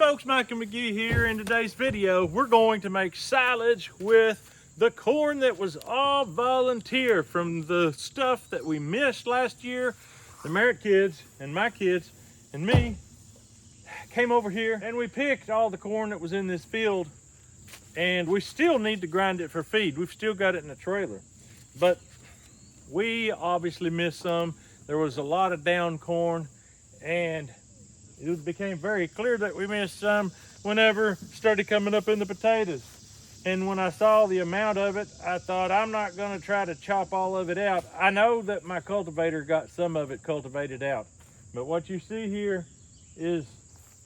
folks, Mike and McGee here. In today's video, we're going to make silage with the corn that was all volunteer from the stuff that we missed last year. The Merritt kids and my kids and me came over here and we picked all the corn that was in this field, and we still need to grind it for feed. We've still got it in a trailer, but we obviously missed some. There was a lot of down corn, and it became very clear that we missed some whenever it started coming up in the potatoes. And when I saw the amount of it, I thought, I'm not going to try to chop all of it out. I know that my cultivator got some of it cultivated out, but what you see here is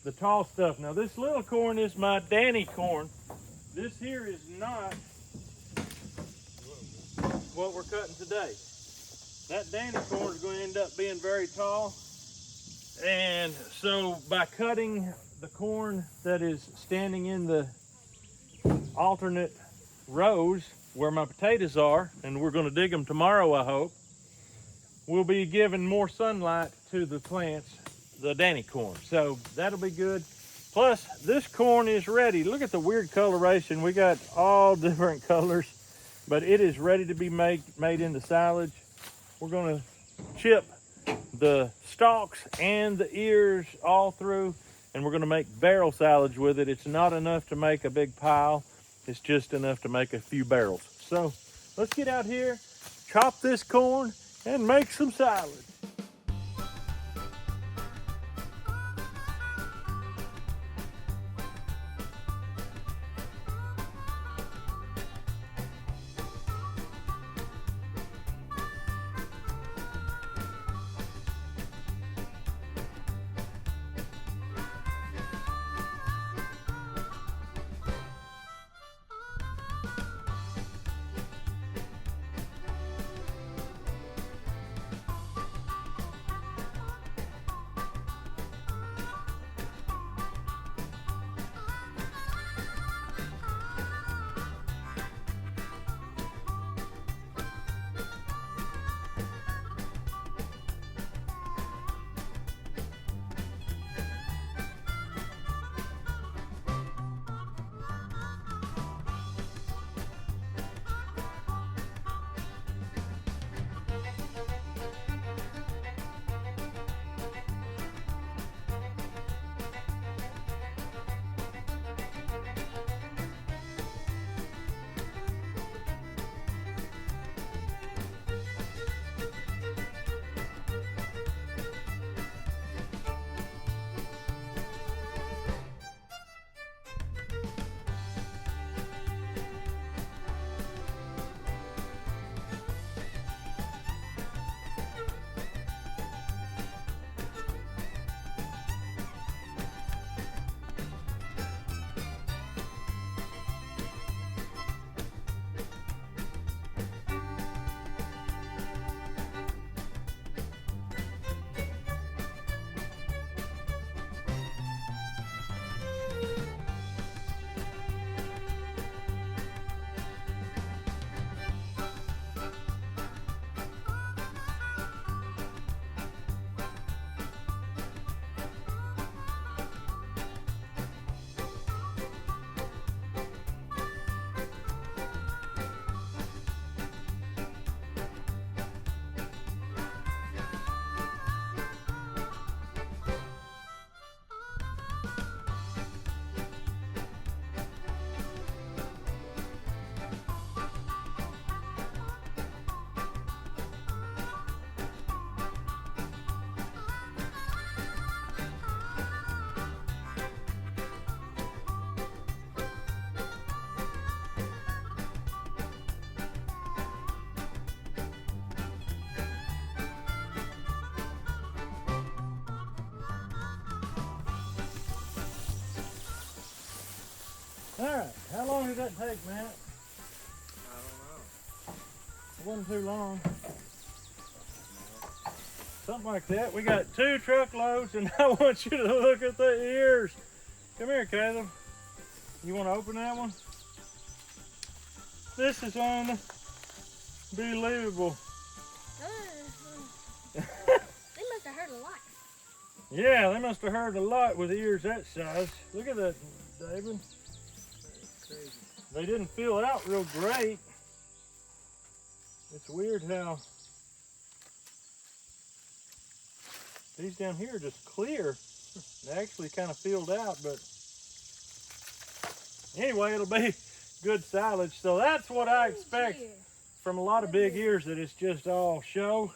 the tall stuff. Now this little corn is my Danny corn. This here is not what we're cutting today. That Danny corn is going to end up being very tall. And so by cutting the corn that is standing in the alternate rows where my potatoes are, and we're going to dig them tomorrow, I hope, we'll be giving more sunlight to the plants, the Danny corn. So that'll be good. Plus, this corn is ready. Look at the weird coloration. We got all different colors, but it is ready to be made into silage. We're going to chip the stalks and the ears all through, and we're going to make barrel silage with it. It's not enough to make a big pile. It's just enough to make a few barrels. So let's get out here, chop this corn, and make some silage. All right, how long did that take, Matt? I don't know. It wasn't too long. Something like that. We got 2 truckloads, and I want you to look at the ears. Come here, Caleb. You want to open that one? This is unbelievable. They must have hurt a lot. Yeah, they must have heard a lot with ears that size. Look at that, David. That's crazy. They didn't fill out real great. It's weird how these down here are just clear. They actually kind of filled out, but anyway, it'll be good silage. So that's what I expect from a lot of big ears, that it's just all show.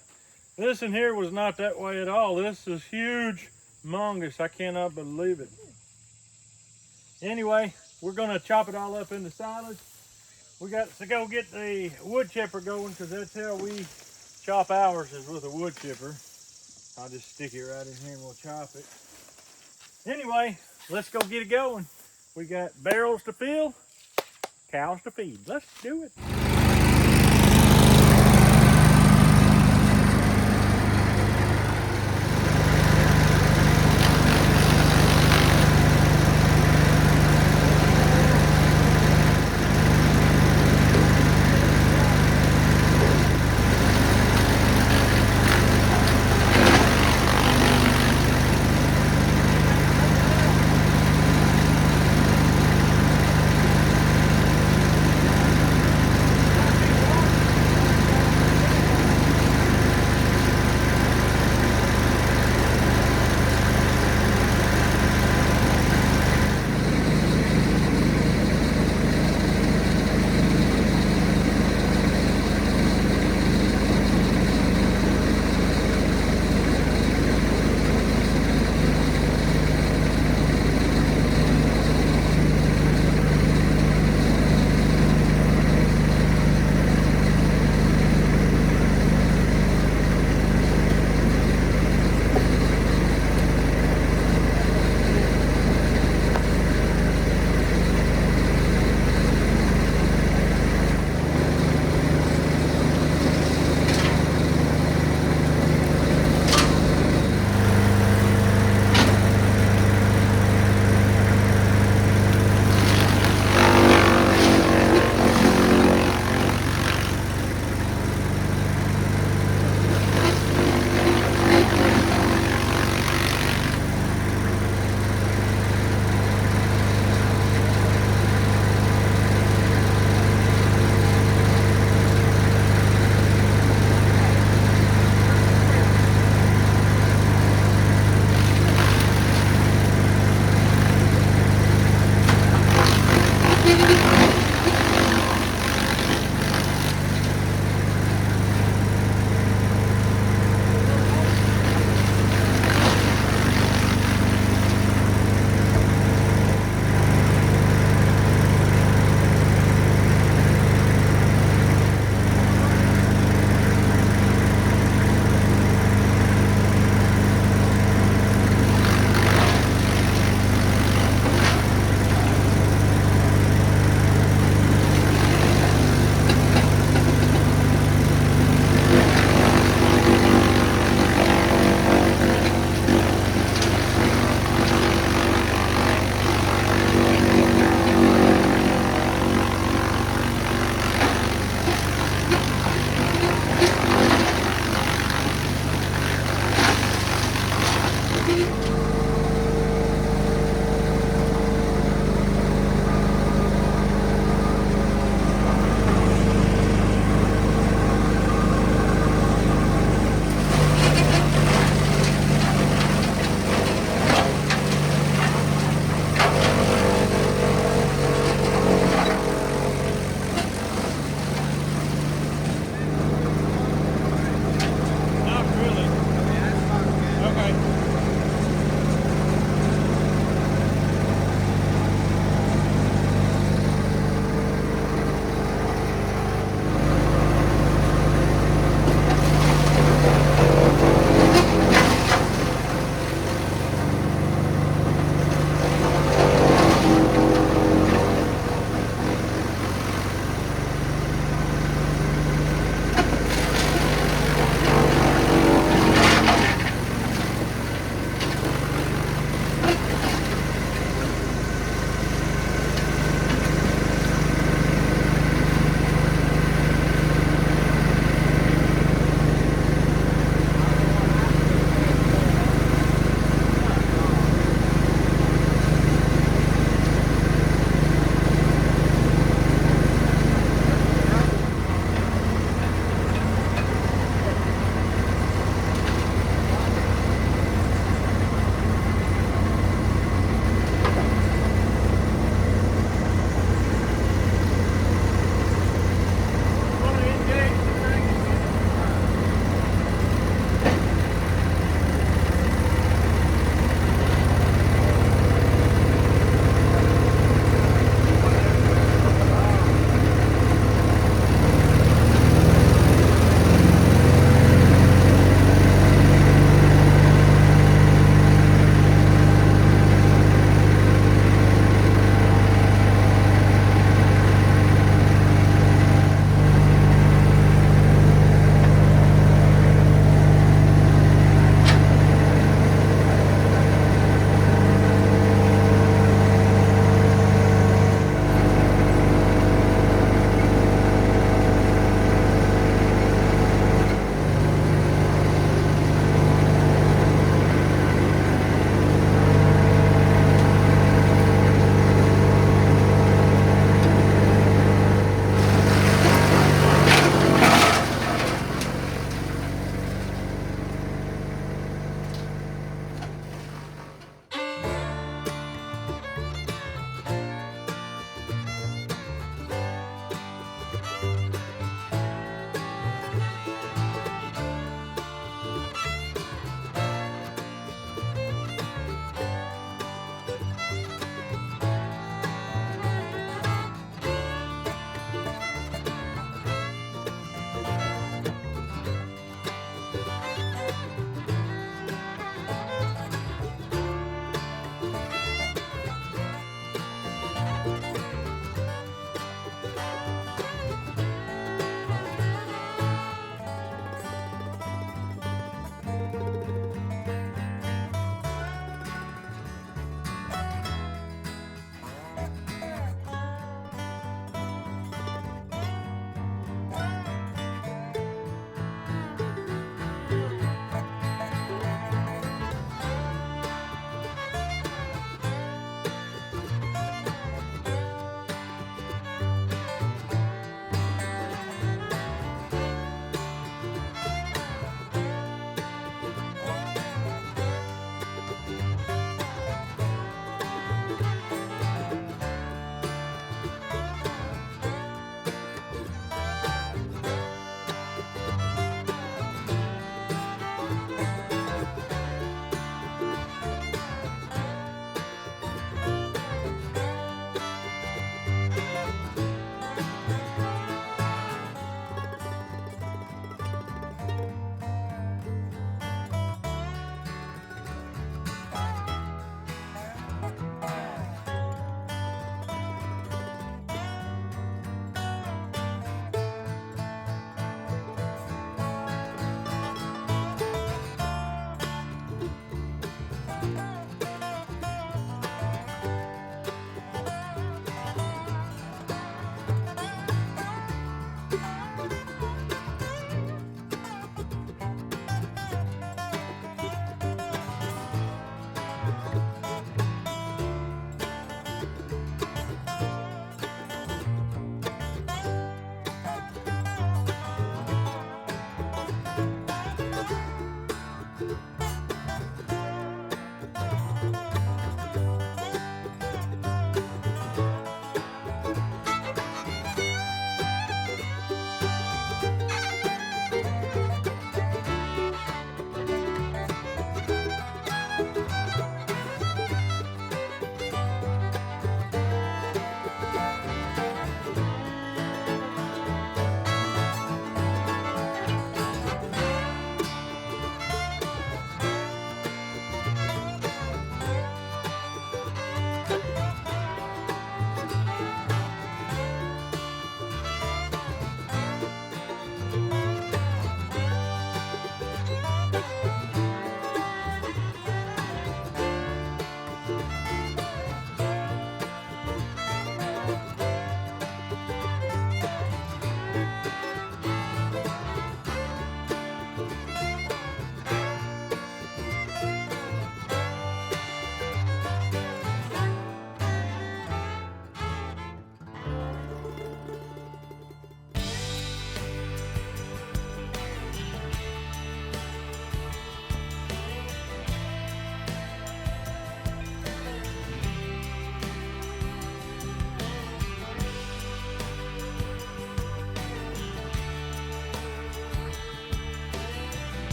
This in here was not that way at all. This is huge, humongous. I cannot believe it. Anyway, we're gonna chop it all up into silage. We got to go get the wood chipper going, because that's how we chop ours, is with a wood chipper. I'll just stick it right in here and we'll chop it. Anyway, let's go get it going. We got barrels to fill, cows to feed. Let's do it.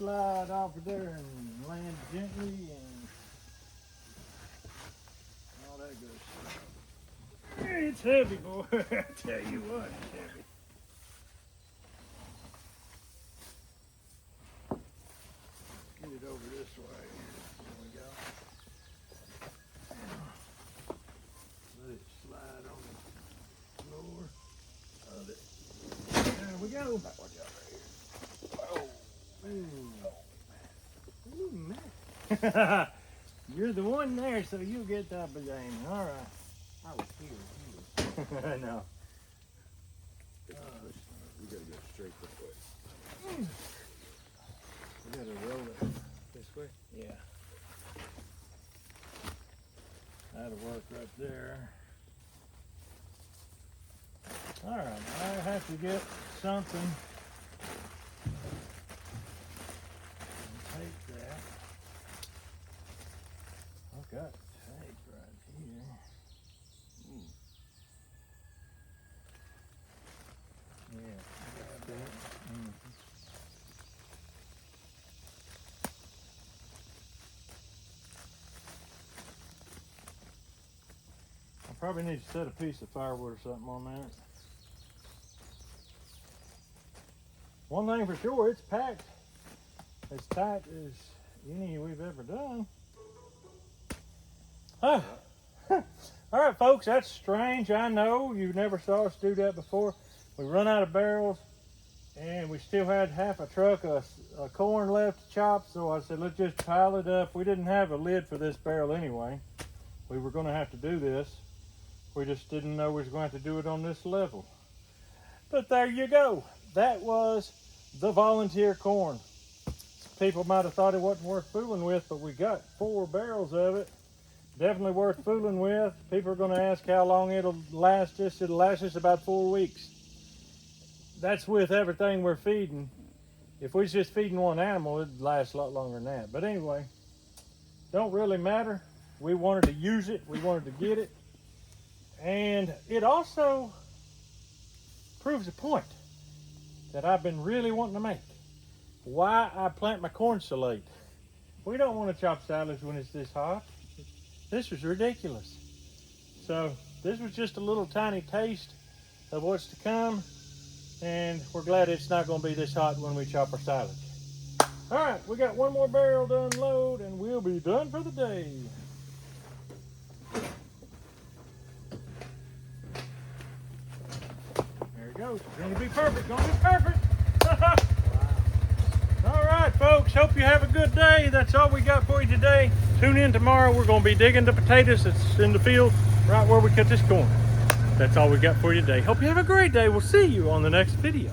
slide off of there and land gently and all that good stuff. It's heavy, boy. I tell you what, it's heavy. Get it over this way. There we go. Let it slide on the floor of it. There we go. Watch out right here. Ooh, man. You're the one there, so you get that blame. All right. I was here. I know. We gotta go straight this way. We gotta roll it This way? Yeah. That'll work right there. All right, I have to get something. Take that. I've got tape right here. Yeah, got that. I probably need to set a piece of firewood or something on that. One thing for sure, it's packed as tight as any we've ever done. Oh. All right, folks, that's strange. I know you never saw us do that before. We run out of barrels and we still had half a truck of corn left to chop, so I said, let's just pile it up. We didn't have a lid for this barrel anyway. We were gonna have to do this. We just didn't know we was going to do it on this level. But there you go. That was the volunteer corn. People might have thought it wasn't worth fooling with, but we got 4 barrels of it. Definitely worth fooling with. People are going to ask how long it'll last us. It'll last us about 4 weeks. That's with everything we're feeding. If we was just feeding one animal, it'd last a lot longer than that. But anyway, don't really matter. We wanted to use it. We wanted to get it. And it also proves a point that I've been really wanting to make. Why I plant my corn so late. We don't want to chop salads when it's this hot. This was ridiculous. So this was just a little tiny taste of what's to come. And we're glad it's not going to be this hot when we chop our silage. All right, we got one more barrel to unload and we'll be done for the day. There it goes. It's going to be perfect. Going to be perfect. All right, folks. Hope you have a good day. That's all we got for you today. Tune in tomorrow. We're going to be digging the potatoes that's in the field right where we cut this corn. That's all we got for you today. Hope you have a great day. We'll see you on the next video.